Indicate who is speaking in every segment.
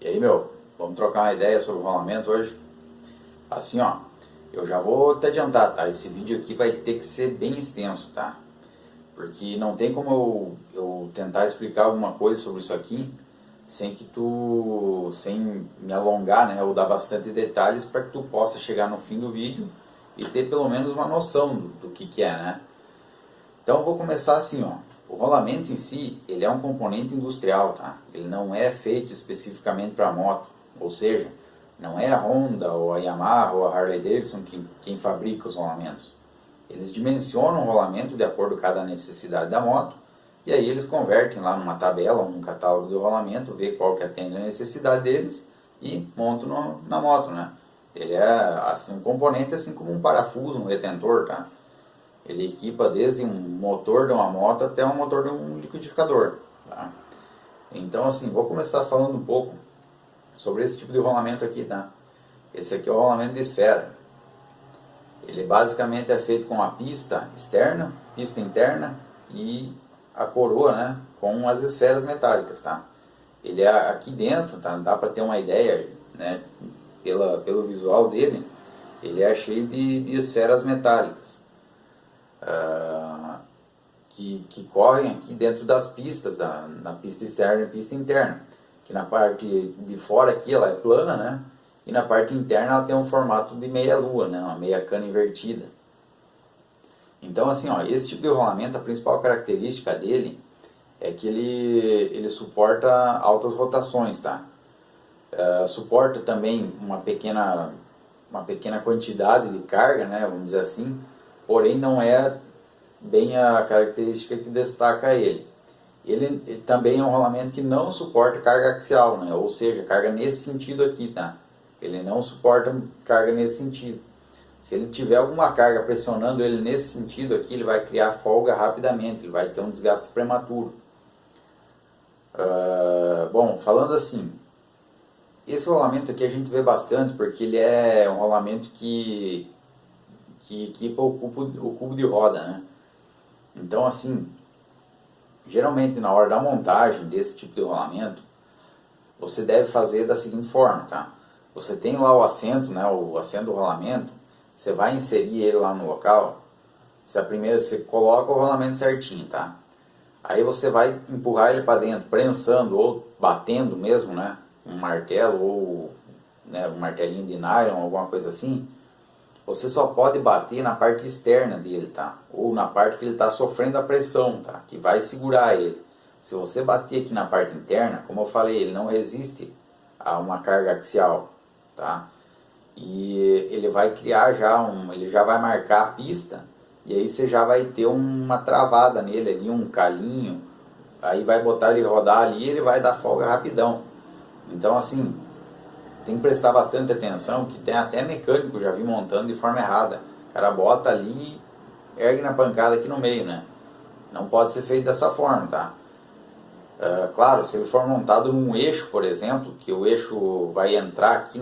Speaker 1: E aí, meu, vamos trocar uma ideia sobre o rolamento hoje? Assim, ó, eu já vou te adiantar, tá? Esse vídeo aqui vai ter que ser bem extenso, tá? Porque não tem como eu tentar explicar alguma coisa sobre isso aqui sem me alongar, né? Ou dar bastante detalhes para que tu possa chegar no fim do vídeo e ter pelo menos uma noção do que é, né? Então eu vou começar assim, ó. O rolamento em si, ele é um componente industrial, tá? Ele não é feito especificamente para moto, ou seja, não é a Honda ou a Yamaha ou a Harley Davidson quem fabrica os rolamentos. Eles dimensionam o rolamento de acordo com cada necessidade da moto e aí eles convertem lá numa tabela, num catálogo de rolamento, vê qual que atende a necessidade deles e montam na moto, né? Ele é assim, um componente assim como um parafuso, um retentor, tá? Ele equipa desde um motor de uma moto até um motor de um liquidificador. Tá? Então, assim, vou começar falando um pouco sobre esse tipo de rolamento aqui. Tá? Esse aqui é o rolamento de esfera. Ele basicamente é feito com a pista externa, pista interna e a coroa, né, com as esferas metálicas. Tá? Ele é aqui dentro, tá? Dá para ter uma ideia, né, pelo visual dele, ele é cheio de esferas metálicas. Que correm aqui dentro das pistas, na pista externa e pista interna. Que na parte de fora aqui ela é plana, né? E na parte interna ela tem um formato de meia-lua, né? Uma meia cana invertida. Então assim, ó, esse tipo de rolamento, a principal característica dele é que ele suporta altas rotações, tá? Suporta também uma pequena quantidade de carga, né? Vamos dizer assim, porém não é bem a característica que destaca ele. Ele também é um rolamento que não suporta carga axial, né? Ou seja, carga nesse sentido aqui, tá? Ele não suporta carga nesse sentido. Se ele tiver alguma carga pressionando ele nesse sentido aqui, ele vai criar folga rapidamente, ele vai ter um desgaste prematuro. Bom, falando assim, esse rolamento aqui a gente vê bastante porque ele é um rolamento que equipa o cubo de roda, né? Então, assim, geralmente na hora da montagem desse tipo de rolamento, você deve fazer da seguinte forma, tá? Você tem lá o assento, né, o assento do rolamento, você vai inserir ele lá no local, primeiro você coloca o rolamento certinho, tá? Aí você vai empurrar ele para dentro, prensando ou batendo mesmo, né, um martelo ou, né, um martelinho de nylon, alguma coisa assim. Você só pode bater na parte externa dele, tá? Ou na parte que ele está sofrendo a pressão, tá? Que vai segurar ele. Se você bater aqui na parte interna, como eu falei, ele não resiste a uma carga axial, tá? E ele vai criar ele já vai marcar a pista, e aí você já vai ter uma travada nele ali, um calinho, aí vai botar ele rodar ali e ele vai dar folga rapidão. Então assim, tem que prestar bastante atenção, que tem até mecânico, já vi montando de forma errada. O cara bota ali e ergue na pancada aqui no meio, né? Não pode ser feito dessa forma, tá? Claro, se ele for montado num eixo, por exemplo, que o eixo vai entrar aqui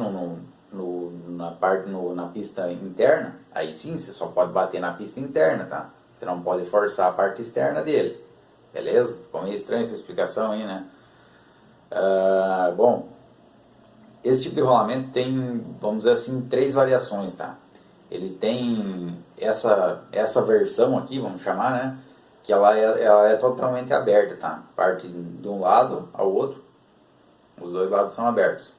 Speaker 1: na pista interna, aí sim, você só pode bater na pista interna, tá? Você não pode forçar a parte externa dele. Beleza? Ficou meio estranha essa explicação aí, né? Bom, esse tipo de rolamento tem, vamos dizer assim, três variações, tá? Ele tem essa versão aqui, vamos chamar, né? Que ela é totalmente aberta, tá? Parte de um lado ao outro, os dois lados são abertos.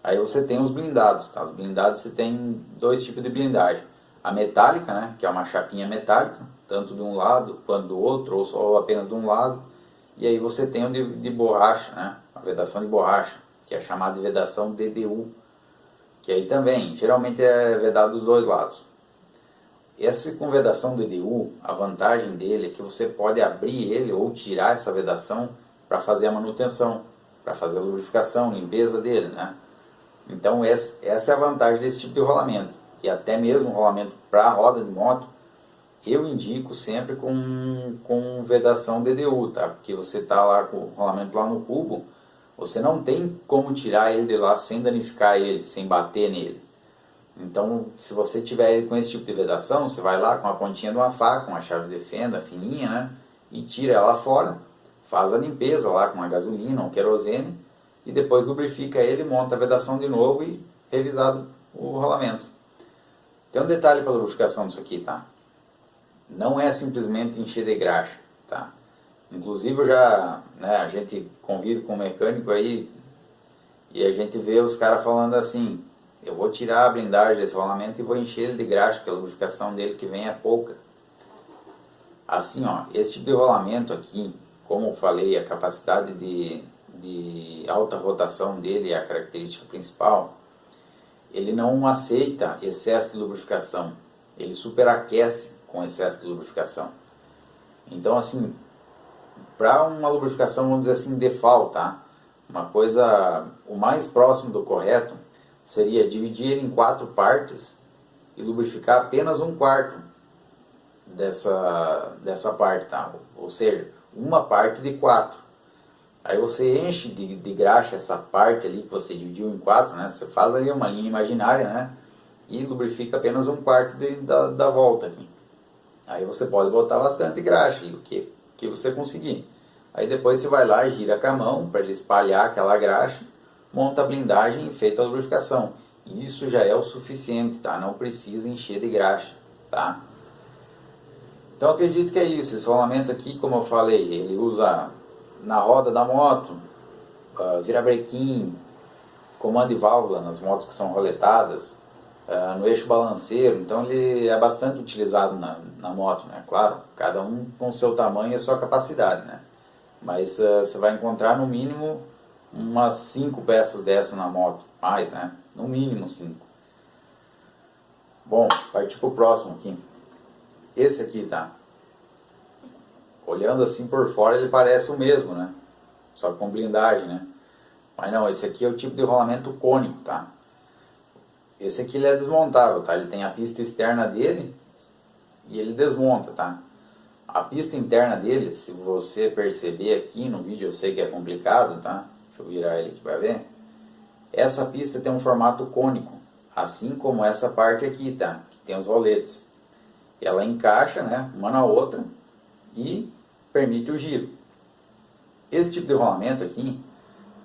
Speaker 1: Aí você tem os blindados, tá? Os blindados você tem dois tipos de blindagem. A metálica, né? Que é uma chapinha metálica, tanto de um lado quanto do outro, ou só apenas de um lado. E aí você tem o de borracha, né? A vedação de borracha, que é chamada de vedação DDU, que aí também, geralmente é vedado dos dois lados. Essa com vedação DDU, a vantagem dele é que você pode abrir ele ou tirar essa vedação para fazer a manutenção, para fazer a lubrificação, limpeza dele, né? Então essa é a vantagem desse tipo de rolamento. E até mesmo rolamento para roda de moto, eu indico sempre com vedação DDU, tá? Porque você tá lá com o rolamento lá no cubo, você não tem como tirar ele de lá sem danificar ele, sem bater nele. Então, se você tiver ele com esse tipo de vedação, você vai lá com a pontinha de uma faca, uma chave de fenda fininha, né? E tira ela fora, faz a limpeza lá com a gasolina ou querosene, e depois lubrifica ele, monta a vedação de novo e revisado o rolamento. Tem um detalhe para a lubrificação disso aqui, tá? Não é simplesmente encher de graxa, tá? Inclusive a gente convive com um mecânico aí e a gente vê os caras falando assim: eu vou tirar a blindagem desse rolamento e vou encher ele de graxa, porque a lubrificação dele que vem é pouca. Assim, ó, esse tipo de rolamento aqui, como eu falei, a capacidade de alta rotação dele é a característica principal. Ele não aceita excesso de lubrificação, ele superaquece com excesso de lubrificação. Então, assim, para uma lubrificação, vamos dizer assim, default, tá? Uma coisa, o mais próximo do correto seria dividir ele em 4 partes e lubrificar apenas 1/4 dessa parte, tá? Ou seja, uma parte de 4. Aí você enche de graxa essa parte ali que você dividiu em 4, né? Você faz ali uma linha imaginária, né? E lubrifica apenas 1/4 da volta aqui. Aí você pode botar bastante graxa, o que você conseguir. Aí depois você vai lá e gira com a mão para ele espalhar aquela graxa, monta a blindagem e feita a lubrificação. Isso já é o suficiente, tá? Não precisa encher de graxa, tá? Então acredito que é isso. Esse rolamento aqui, como eu falei, ele usa na roda da moto, virabrequim, comando e válvula nas motos que são roletadas, no eixo balanceiro. Então ele é bastante utilizado na moto, né? Claro, cada um com o seu tamanho e a sua capacidade, né? Mas você vai encontrar no mínimo umas 5 peças dessa na moto, mais, né? No mínimo 5. Bom, partir pro próximo aqui. Esse aqui, tá? Olhando assim por fora ele parece o mesmo, né? Só com blindagem, né? Mas não, esse aqui é o tipo de rolamento cônico, tá? Esse aqui ele é desmontável, tá? Ele tem a pista externa dele e ele desmonta, tá? A pista interna dele, se você perceber aqui no vídeo, eu sei que é complicado, tá? Deixa eu virar ele aqui para ver. Essa pista tem um formato cônico, assim como essa parte aqui, tá? Que tem os roletes. Ela encaixa, né, uma na outra e permite o giro. Esse tipo de rolamento aqui,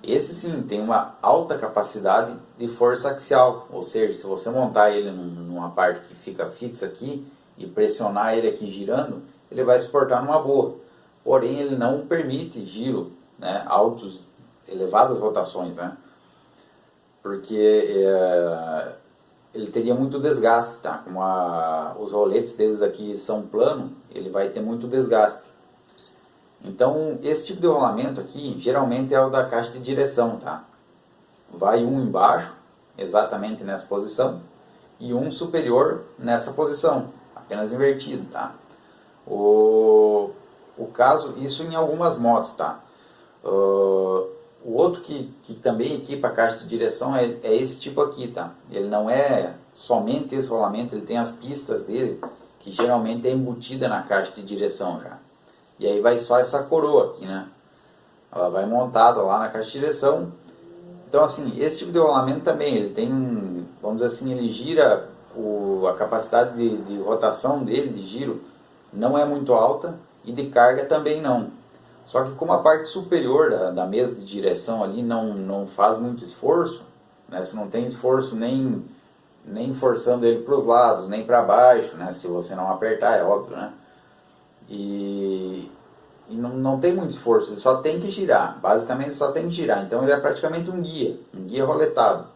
Speaker 1: esse sim tem uma alta capacidade de força axial, ou seja, se você montar ele numa parte que fica fixa aqui e pressionar ele aqui girando, ele vai suportar numa boa. Porém, ele não permite giro, né, altos, elevadas rotações, né? Porque ele teria muito desgaste, tá? Como os roletes deles aqui são plano, ele vai ter muito desgaste. Então, esse tipo de rolamento aqui, geralmente é o da caixa de direção, tá? Vai um embaixo, exatamente nessa posição, e um superior nessa posição, apenas invertido, tá? O caso, isso em algumas motos, tá? O outro que também equipa a caixa de direção é esse tipo aqui, tá? Ele não é somente esse rolamento, ele tem as pistas dele, que geralmente é embutida na caixa de direção já. E aí vai só essa coroa aqui, né? Ela vai montada lá na caixa de direção. Então assim, esse tipo de rolamento também, ele tem, vamos dizer assim, ele gira, a capacidade de rotação dele, de giro, não é muito alta, e de carga também não. Só que como a parte superior da mesa de direção ali não faz muito esforço, né? Você não tem esforço nem forçando ele para os lados, nem para baixo, né? Se você não apertar, é óbvio, né? E não tem muito esforço, ele só tem que girar, basicamente só tem que girar. Então ele é praticamente um guia roletado.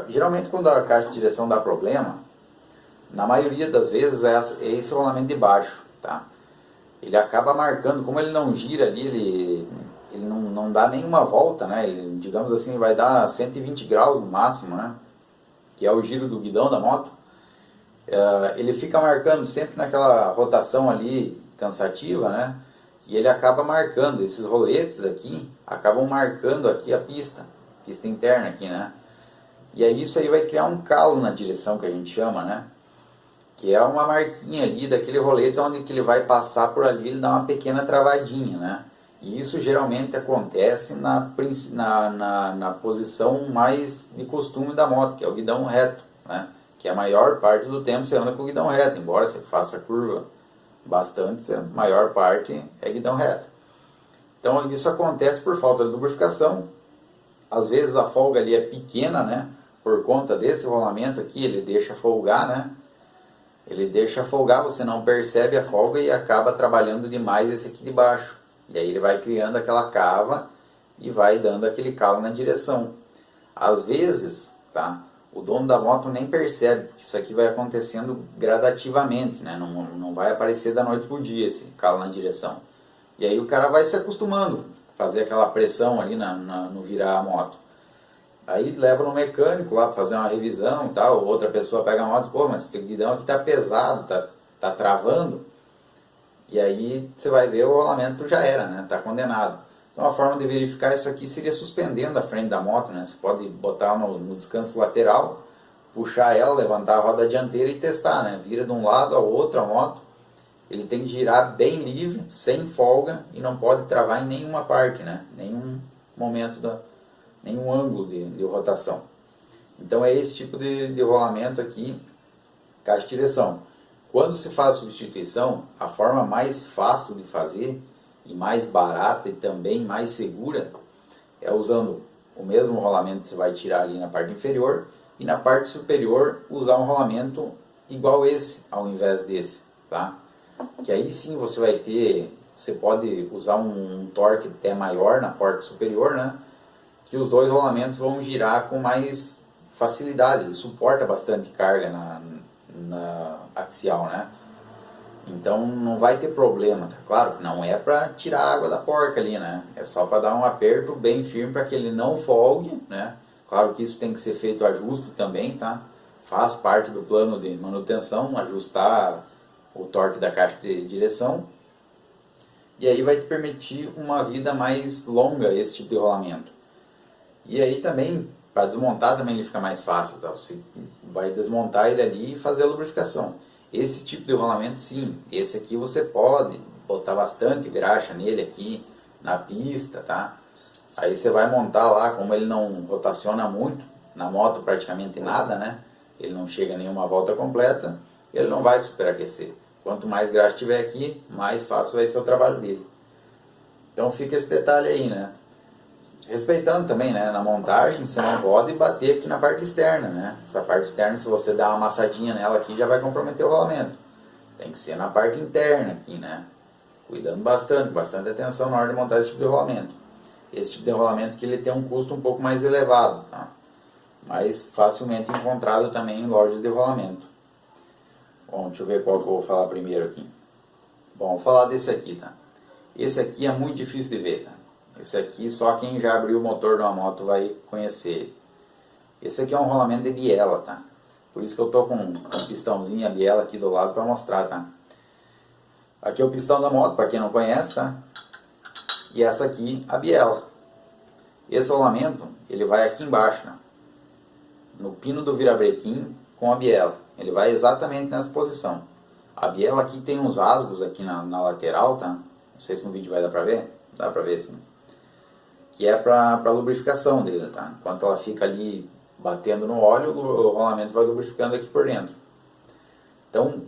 Speaker 1: Geralmente quando a caixa de direção dá problema, na maioria das vezes é esse rolamento de baixo, tá? Ele acaba marcando, como ele não gira ali, ele não dá nenhuma volta, né? Ele, digamos assim, vai dar 120 graus no máximo, né? Que é o giro do guidão da moto. Ele fica marcando sempre naquela rotação ali cansativa, né? E ele acaba marcando, esses roletes aqui, acabam marcando aqui a pista interna aqui, né? E aí isso aí vai criar um calo na direção, que a gente chama, né? Que é uma marquinha ali daquele rolete onde que ele vai passar por ali, ele dá uma pequena travadinha, né? E isso geralmente acontece na posição mais de costume da moto, que é o guidão reto, né? Que a maior parte do tempo você anda com o guidão reto, embora você faça curva bastante, a maior parte é guidão reto. Então isso acontece por falta de lubrificação. Às vezes a folga ali é pequena, né? Por conta desse rolamento aqui, ele deixa folgar, né? Ele deixa folgar, você não percebe a folga e acaba trabalhando demais esse aqui de baixo. E aí ele vai criando aquela cava e vai dando aquele calo na direção. Às vezes, tá? O dono da moto nem percebe, porque isso aqui vai acontecendo gradativamente, né? Não vai aparecer da noite pro dia esse calo na direção. E aí o cara vai se acostumando, fazer aquela pressão ali no virar a moto. Aí leva no mecânico lá para fazer uma revisão e tal, outra pessoa pega a moto e diz, pô, mas esse guidão aqui tá pesado, tá travando. E aí você vai ver o rolamento já era, né? Tá condenado. Então a forma de verificar isso aqui seria suspendendo a frente da moto, né? Você pode botar no descanso lateral, puxar ela, levantar a roda dianteira e testar, né? Vira de um lado ao outro a moto. Ele tem que girar bem livre, sem folga, e não pode travar em nenhuma parte, né? Nenhum momento, nenhum ângulo de rotação. Então é esse tipo de rolamento aqui, caixa de direção. Quando se faz a substituição, a forma mais fácil de fazer, e mais barata e também mais segura, é usando o mesmo rolamento que você vai tirar ali na parte inferior, e na parte superior usar um rolamento igual esse, ao invés desse, tá? Que aí sim você pode usar um torque até maior na parte superior, né? Que os dois rolamentos vão girar com mais facilidade, ele suporta bastante carga na axial, né? Então não vai ter problema, tá? Claro que não é para tirar a água da porca ali, né? É só para dar um aperto bem firme para que ele não folgue, né? Claro que isso tem que ser feito ajuste também, tá? Faz parte do plano de manutenção, ajustar o torque da caixa de direção. E aí vai te permitir uma vida mais longa esse tipo de rolamento. E aí também, para desmontar também ele fica mais fácil, tá? Você vai desmontar ele ali e fazer a lubrificação. Esse tipo de rolamento sim, esse aqui você pode botar bastante graxa nele aqui na pista, tá? Aí você vai montar lá, como ele não rotaciona muito, na moto praticamente nada, né? Ele não chega a nenhuma volta completa, ele não vai superaquecer. Quanto mais graxa tiver aqui, mais fácil vai ser o trabalho dele. Então fica esse detalhe aí, né? Respeitando também, né? Na montagem, você não pode bater aqui na parte externa, né? Essa parte externa, se você dar uma amassadinha nela aqui, já vai comprometer o rolamento. Tem que ser na parte interna aqui, né? Cuidando bastante atenção na hora de montar esse tipo de rolamento. Esse tipo de rolamento que ele tem um custo um pouco mais elevado, tá? Mas facilmente encontrado também em lojas de rolamento. Bom, deixa eu ver qual que eu vou falar primeiro aqui. Bom, vou falar desse aqui, tá? Esse aqui é muito difícil de ver, tá? Esse aqui só quem já abriu o motor de uma moto vai conhecer. Esse aqui é um rolamento de biela, tá? Por isso que eu tô com um pistãozinho, a biela aqui do lado para mostrar, tá? Aqui é o pistão da moto, para quem não conhece, tá? E essa aqui, a biela. Esse rolamento, ele vai aqui embaixo, tá? No pino do virabrequim com a biela. Ele vai exatamente nessa posição. A biela aqui tem uns rasgos aqui na lateral, tá? Não sei se no vídeo vai dar pra ver. Dá pra ver sim. Que é pra lubrificação dele, tá? Enquanto ela fica ali batendo no óleo, o rolamento vai lubrificando aqui por dentro. Então,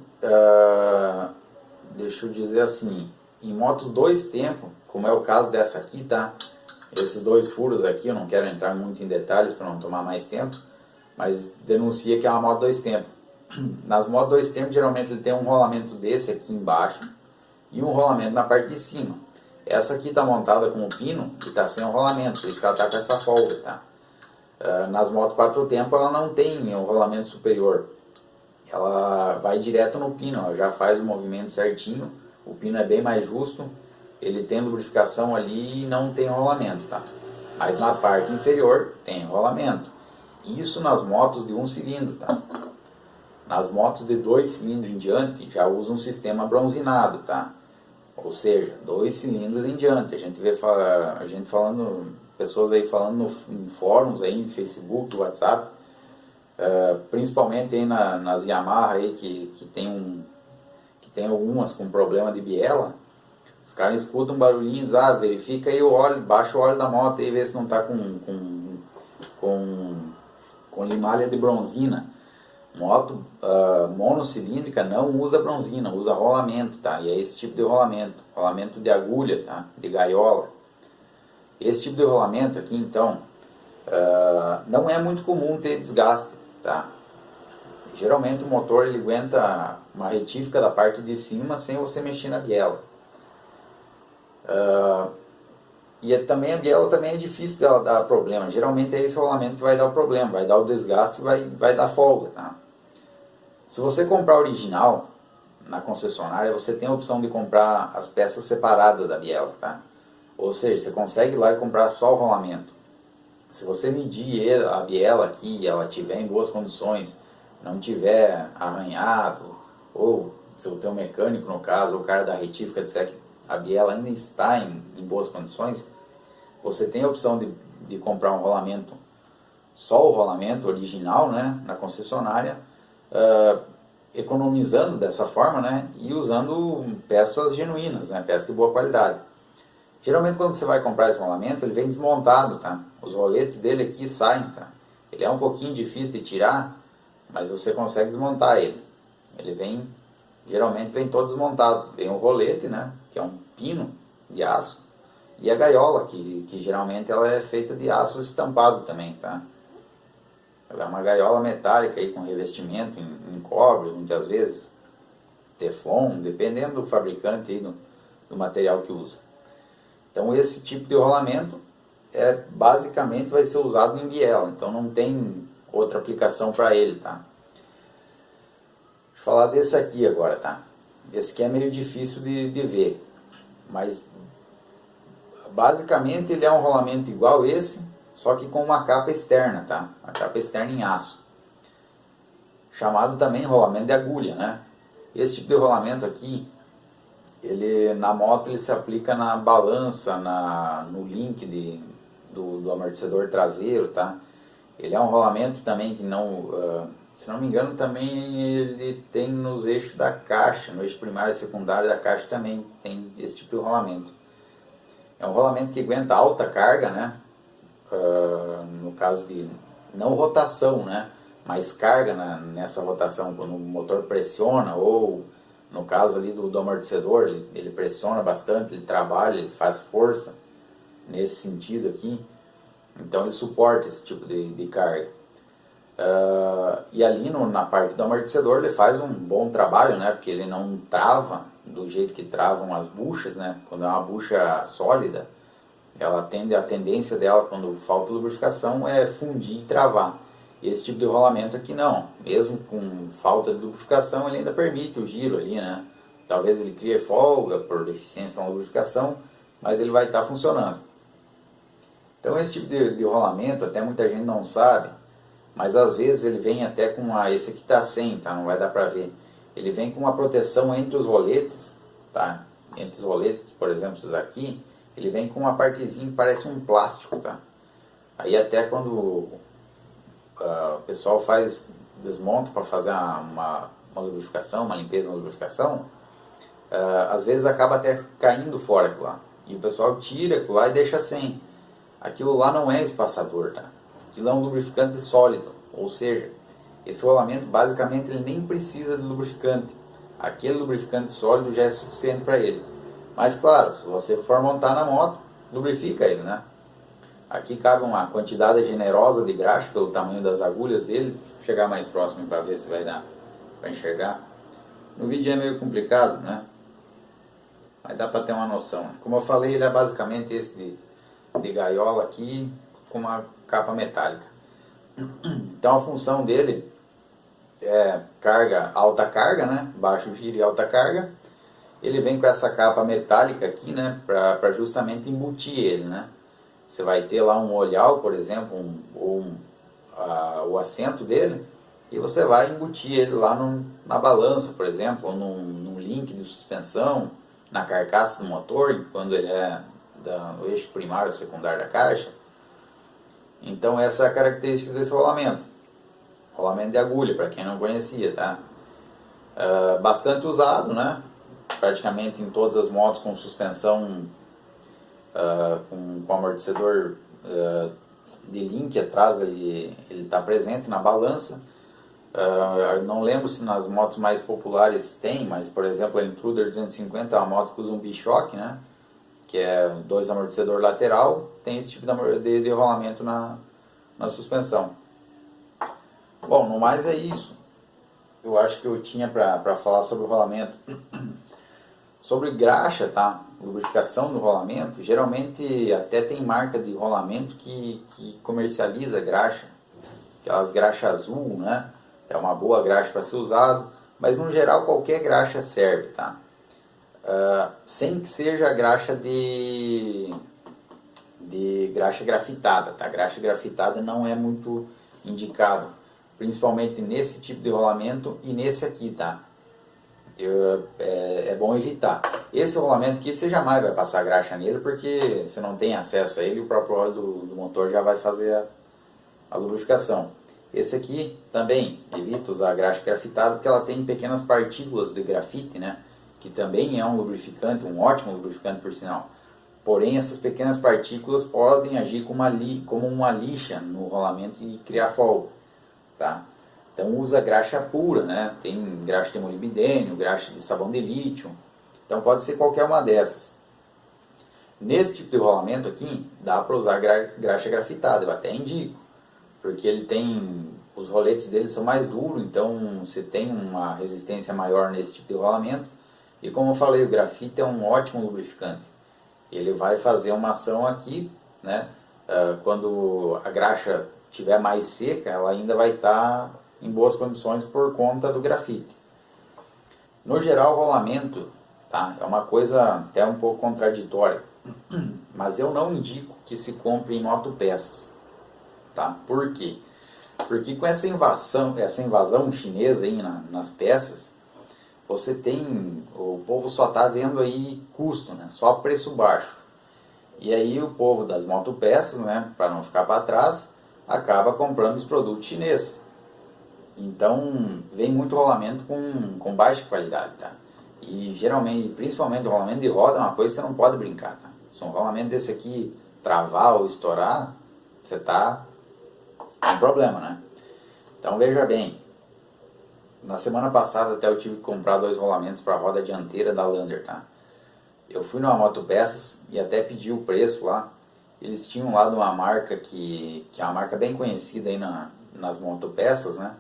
Speaker 1: deixa eu dizer assim, em motos dois tempos, como é o caso dessa aqui, tá? Esses dois furos aqui, eu não quero entrar muito em detalhes para não tomar mais tempo, mas denuncia que é uma moto dois tempos. Nas motos dois tempos, geralmente ele tem um rolamento desse aqui embaixo e um rolamento na parte de cima. Essa aqui está montada com um pino e está sem um rolamento, por isso que ela está com essa folga, tá? Nas motos quatro tempos ela não tem um rolamento superior. Ela vai direto no pino, ela já faz o movimento certinho, o pino é bem mais justo, ele tem lubrificação ali e não tem rolamento, tá? Mas na parte inferior tem rolamento. Isso nas motos de um cilindro, tá? Nas motos de 2 cilindros em diante já usa um sistema bronzinado, tá? Ou seja, 2 cilindros em diante. A gente vê falando, pessoas aí falando em fóruns aí, em Facebook, WhatsApp, principalmente aí nas Yamaha aí que tem algumas com problema de biela. Os caras escutam barulhinhos, verifica aí o óleo, baixa o óleo da moto e vê se não está com limalha de bronzina. Moto monocilíndrica não usa bronzina, usa rolamento, tá? E é esse tipo de rolamento de agulha, tá? De gaiola. Esse tipo de rolamento aqui, então, não é muito comum ter desgaste, tá? Geralmente o motor ele aguenta uma retífica da parte de cima sem você mexer na biela. Também a biela também é difícil dela dar problema. Geralmente é esse rolamento que vai dar o problema, vai dar o desgaste e vai dar folga, tá? Se você comprar original na concessionária, você tem a opção de comprar as peças separadas da biela, tá? Ou seja, você consegue ir lá e comprar só o rolamento. Se você medir a biela aqui e ela estiver em boas condições, não tiver arranhado, ou se o teu mecânico, no caso, o cara da retífica disser que a biela ainda está em boas condições, você tem a opção de comprar um rolamento, só o rolamento original, né, na concessionária, economizando dessa forma, né, e usando peças genuínas, né, peças de boa qualidade. Geralmente quando você vai comprar esse rolamento, ele vem desmontado, tá? Os roletes dele aqui saem, tá? Ele é um pouquinho difícil de tirar, mas você consegue desmontar ele. Ele vem, geralmente vem todo desmontado. Vem o rolete, né, que é um pino de aço, e a gaiola, que geralmente ela é feita de aço estampado também, tá? Ela é uma gaiola metálica aí com revestimento em cobre, muitas vezes, teflon, dependendo do fabricante aí, do material que usa. Então esse tipo de rolamento basicamente vai ser usado em biela, então não tem outra aplicação para ele, tá? Deixa eu falar desse aqui agora, tá? Esse aqui é meio difícil de ver, mas basicamente ele é um rolamento igual esse, só que com uma capa externa, tá? A capa externa em aço, chamado também rolamento de agulha, né? Esse tipo de rolamento aqui, ele na moto ele se aplica na balança, no link do amortecedor traseiro, tá? Ele é um rolamento também que não, se não me engano, também ele tem nos eixos da caixa, no eixo primário e secundário da caixa também tem esse tipo de rolamento. É um rolamento que aguenta alta carga, né? No caso de, não rotação, né? Mas carga nessa rotação, quando o motor pressiona, ou no caso ali do amortecedor, ele pressiona bastante, ele trabalha, ele faz força nesse sentido aqui, então ele suporta esse tipo de carga. E ali na parte do amortecedor ele faz um bom trabalho, né? Porque ele não trava do jeito que travam as buchas, né? Quando é uma bucha sólida, a tendência dela, quando falta lubrificação, é fundir e travar. E esse tipo de rolamento aqui não. Mesmo com falta de lubrificação, ele ainda permite o giro ali, né? Talvez ele crie folga por deficiência na lubrificação, mas ele vai estar funcionando. Então esse tipo de rolamento, até muita gente não sabe, mas às vezes ele vem até com esse aqui tá sem, tá? Não vai dar pra ver. Ele vem com uma proteção entre os roletes, tá? Entre os roletes, por exemplo, esses aqui, ele vem com uma partezinha que parece um plástico, tá? Aí até quando o pessoal desmonta para fazer uma lubrificação, uma limpeza na lubrificação, às vezes acaba até caindo fora aquilo lá. E o pessoal tira aquilo lá e deixa sem. Aquilo lá não é espaçador, tá? Aquilo é um lubrificante sólido, ou seja, esse rolamento basicamente ele nem precisa de lubrificante. Aquele lubrificante sólido já é suficiente para ele. Mas claro, se você for montar na moto, lubrifica ele, né? Aqui cabe uma quantidade generosa de graxa pelo tamanho das agulhas dele. Vou chegar mais próximo para ver se vai dar para enxergar. No vídeo é meio complicado, né? Mas dá para ter uma noção. Como eu falei, ele é basicamente esse de gaiola aqui com uma capa metálica. Então a função dele é alta carga, né? Baixo giro e alta carga. Ele vem com essa capa metálica aqui, né? Para justamente embutir ele, né? Você vai ter lá um olhal, por exemplo, o assento dele, e você vai embutir ele lá na balança, por exemplo, ou num link de suspensão, na carcaça do motor, quando ele é do eixo primário ou secundário da caixa. Então essa é a característica desse rolamento. Rolamento de agulha, para quem não conhecia, tá? Bastante usado, né? Praticamente em todas as motos com suspensão com amortecedor de link atrás, ele está presente na balança. Eu não lembro se nas motos mais populares tem, mas por exemplo a Intruder 250 é uma moto que usa um bichoque, né? que é 2 amortecedor lateral, tem esse tipo de rolamento na suspensão. Bom, no mais é isso. Eu acho que eu tinha para falar sobre o rolamento. Sobre graxa, tá? Lubrificação do rolamento, geralmente até tem marca de rolamento que comercializa graxa, aquelas graxa azul, né? É uma boa graxa para ser usado, mas no geral qualquer graxa serve, tá? Sem que seja graxa de graxa grafitada, tá? Graxa grafitada não é muito indicado, principalmente nesse tipo de rolamento e nesse aqui, tá? É bom evitar. Esse rolamento aqui você jamais vai passar graxa nele, porque você não tem acesso a ele, o próprio óleo do motor já vai fazer a lubrificação. Esse aqui também evita usar graxa grafitada, porque ela tem pequenas partículas de grafite, né? Que também é um lubrificante, um ótimo lubrificante por sinal. Porém, essas pequenas partículas podem agir como uma lixa no rolamento e criar folga, tá? Então usa graxa pura, né? Tem graxa de molibdênio, graxa de sabão de lítio. Então pode ser qualquer uma dessas. Nesse tipo de rolamento aqui, dá para usar graxa grafitada, eu até indico. Porque ele tem, os roletes dele são mais duros, então você tem uma resistência maior nesse tipo de rolamento. E como eu falei, o grafite é um ótimo lubrificante. Ele vai fazer uma ação aqui, né? Quando a graxa estiver mais seca, ela ainda vai estar em boas condições por conta do grafite. No geral, o rolamento, tá, é uma coisa até um pouco contraditória, mas eu não indico que se compre em autopeças, tá? Por quê? Porque com essa invasão chinesa aí nas peças, você tem, o povo só está vendo aí custo, né? Só preço baixo. E aí o povo das motopeças, né, para não ficar para trás, acaba comprando os produtos chineses. Então, vem muito rolamento com baixa qualidade, tá? E geralmente, principalmente o rolamento de roda é uma coisa que você não pode brincar, tá? Se um rolamento desse aqui travar ou estourar, você tá com problema, né? Então, veja bem, na semana passada até eu tive que comprar 2 rolamentos para a roda dianteira da Lander, tá? Eu fui numa Motopeças e até pedi o preço lá. Eles tinham lá de uma marca que é uma marca bem conhecida aí nas motopeças, né?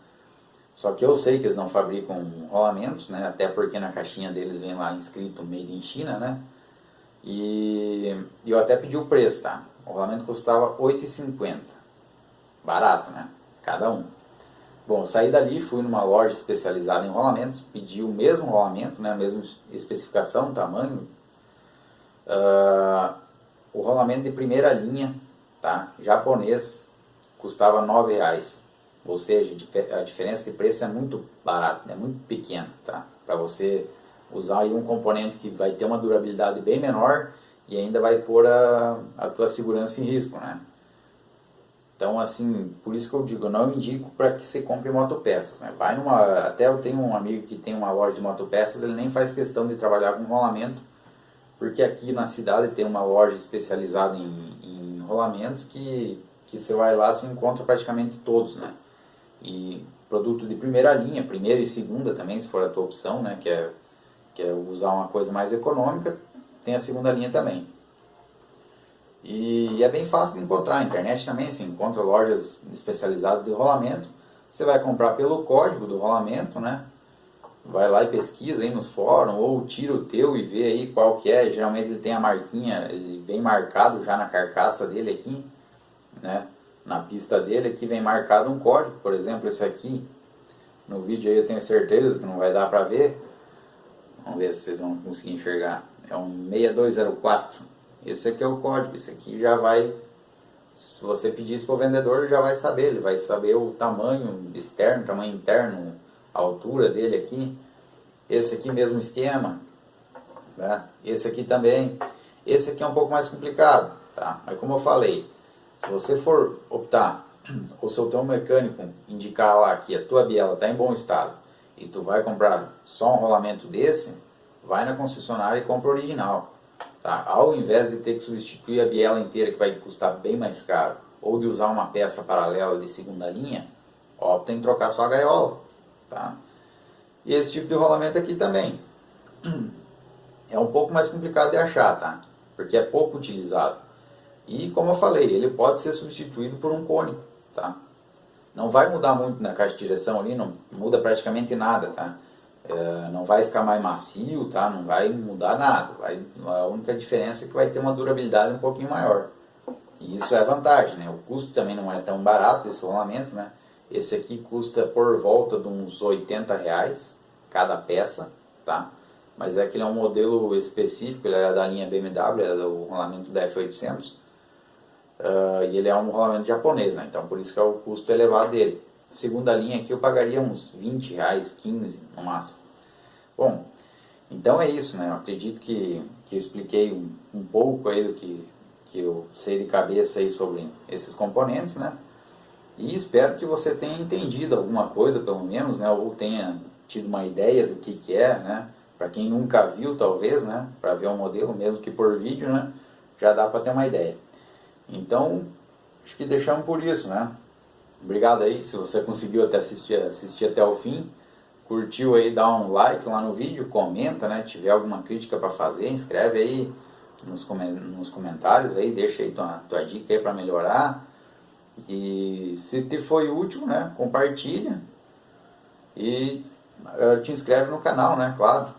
Speaker 1: Só que eu sei que eles não fabricam rolamentos, né? Até porque na caixinha deles vem lá escrito Made in China, né? E eu até pedi o preço, tá? O rolamento custava R$ 8,50. Barato, né? Cada um. Bom, eu saí dali, fui numa loja especializada em rolamentos, pedi o mesmo rolamento, né? A mesma especificação, tamanho. O rolamento de primeira linha, tá? Japonês, custava R$ 9,00. Ou seja, a diferença de preço é muito barata, é muito pequena, tá? Para você usar aí um componente que vai ter uma durabilidade bem menor e ainda vai pôr a tua segurança em risco, né? Então, assim, por isso que eu digo, eu não indico para que você compre motopeças, né? Até eu tenho um amigo que tem uma loja de motopeças, ele nem faz questão de trabalhar com rolamento, porque aqui na cidade tem uma loja especializada em rolamentos que você vai lá e se encontra praticamente todos, né? E produto de primeira linha, primeira e segunda também, se for a tua opção, né? Que é usar uma coisa mais econômica, tem a segunda linha também. E é bem fácil de encontrar, na internet também se encontra lojas especializadas de rolamento. Você vai comprar pelo código do rolamento, né? Vai lá e pesquisa aí nos fóruns, ou tira o teu e vê aí qual que é. Geralmente ele tem a marquinha, ele vem marcado já na carcaça dele aqui, né? Na pista dele aqui vem marcado um código, por exemplo, esse aqui. No vídeo aí eu tenho certeza que não vai dar pra ver. Vamos ver se vocês vão conseguir enxergar. É um 6204. Esse aqui é o código. Esse aqui já vai, se você pedir isso para o vendedor, ele já vai saber. Ele vai saber o tamanho externo, tamanho interno, a altura dele aqui. Esse aqui mesmo esquema, né? Esse aqui também. Esse aqui é um pouco mais complicado, tá? Mas como eu falei, se você for optar, ou se o teu mecânico indicar lá que a tua biela está em bom estado e tu vai comprar só um rolamento desse, vai na concessionária e compra o original. Tá? Ao invés de ter que substituir a biela inteira, que vai custar bem mais caro, ou de usar uma peça paralela de segunda linha, opta em trocar só a gaiola. Tá? E esse tipo de rolamento aqui também é um pouco mais complicado de achar. Tá? porque é pouco utilizado. E como eu falei, ele pode ser substituído por um cônico, tá? Não vai mudar muito na caixa de direção ali, não muda praticamente nada, tá? Não vai ficar mais macio, tá? Não vai mudar nada. A única diferença é que vai ter uma durabilidade um pouquinho maior. E isso é vantagem, né? O custo também não é tão barato esse rolamento, né? Esse aqui custa por volta de uns R$ 80 cada peça, tá? Mas é que ele é um modelo específico, ele é da linha BMW, é do rolamento da F800. E ele é um rolamento japonês, né? Então por isso que é o custo elevado dele. Segunda linha aqui eu pagaria uns R$ 20, 15 no máximo. Bom, então é isso, né? Eu acredito que eu expliquei um pouco aí do que eu sei de cabeça aí sobre esses componentes, né? E espero que você tenha entendido alguma coisa, pelo menos, né? Ou tenha tido uma ideia do que é, né? Para quem nunca viu, talvez, né? Para ver um modelo, mesmo que por vídeo, né? Já dá para ter uma ideia. Então, acho que deixamos por isso, né? Obrigado aí, se você conseguiu até assistir até o fim. Curtiu aí, dá um like lá no vídeo, comenta, né? Tiver alguma crítica para fazer, escreve aí nos comentários aí, deixa aí tua dica aí para melhorar. E se te foi útil, né? Compartilha e te inscreve no canal, né? Claro.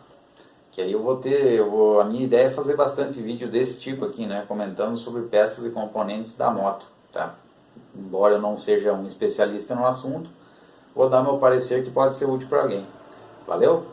Speaker 1: Que aí a minha ideia é fazer bastante vídeo desse tipo aqui, né? Comentando sobre peças e componentes da moto, tá? Embora eu não seja um especialista no assunto, vou dar meu parecer que pode ser útil para alguém. Valeu?